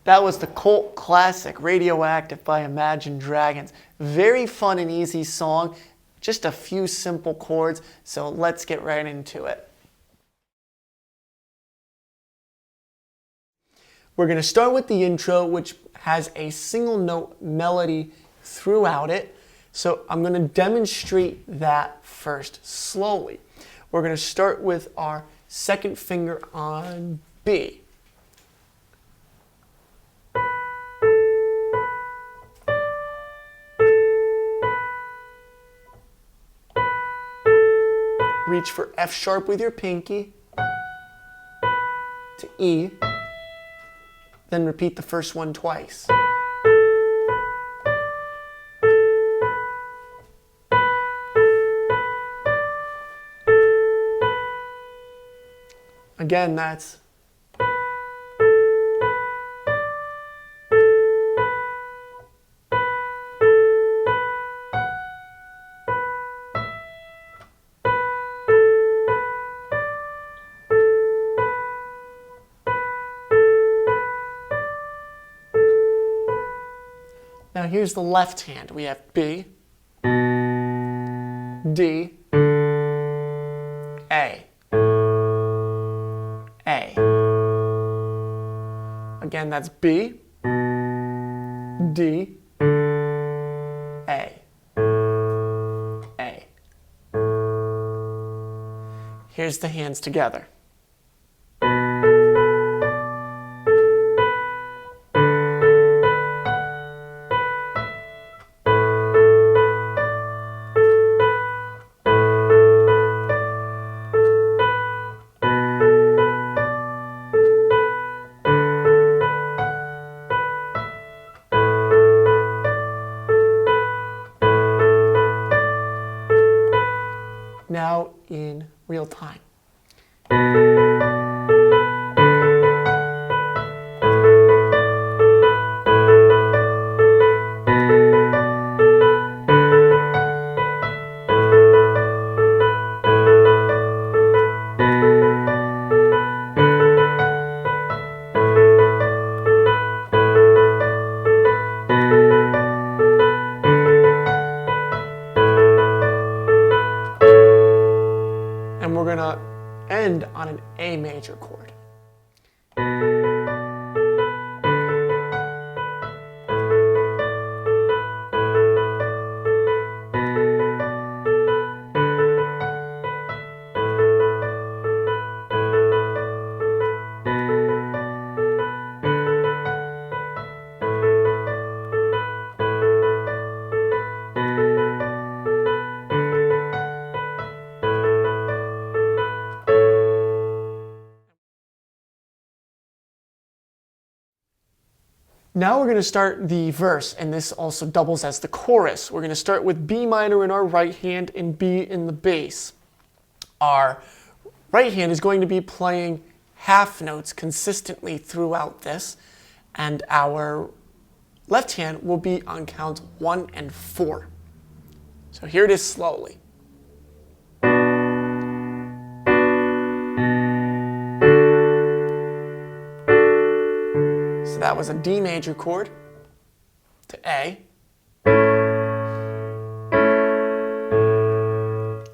That was the cult classic, Radioactive by Imagine Dragons. Very fun and easy song, just a few simple chords, so let's get right into it. We're going to start with the intro, which has a single note melody throughout it. So I'm going to demonstrate that first slowly. We're going to start with our second finger on B. Reach for F sharp with your pinky to E, then repeat the first one twice. Again, that's Now here's the left hand. We have B, D, A, A. Again, that's B, D, A, A. Here's the hands together. Now in real time. And we're going to end on an A major chord. Now we're going to start the verse, and this also doubles as the chorus. We're going to start with B minor in our right hand and B in the bass. Our right hand is going to be playing half notes consistently throughout this, and our left hand will be on counts 1 and 4. So here it is slowly. So that was a D major chord to A,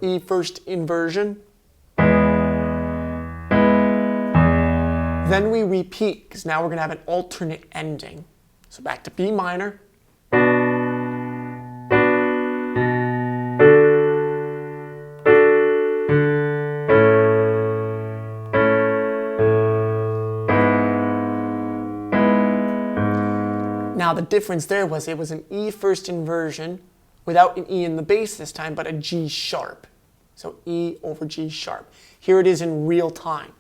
E first inversion, then we repeat because now we're going to have an alternate ending. So back to B minor, now the difference there was it was an E first inversion without an E in the bass this time, but a G sharp. So E over G sharp. Here it is in real time.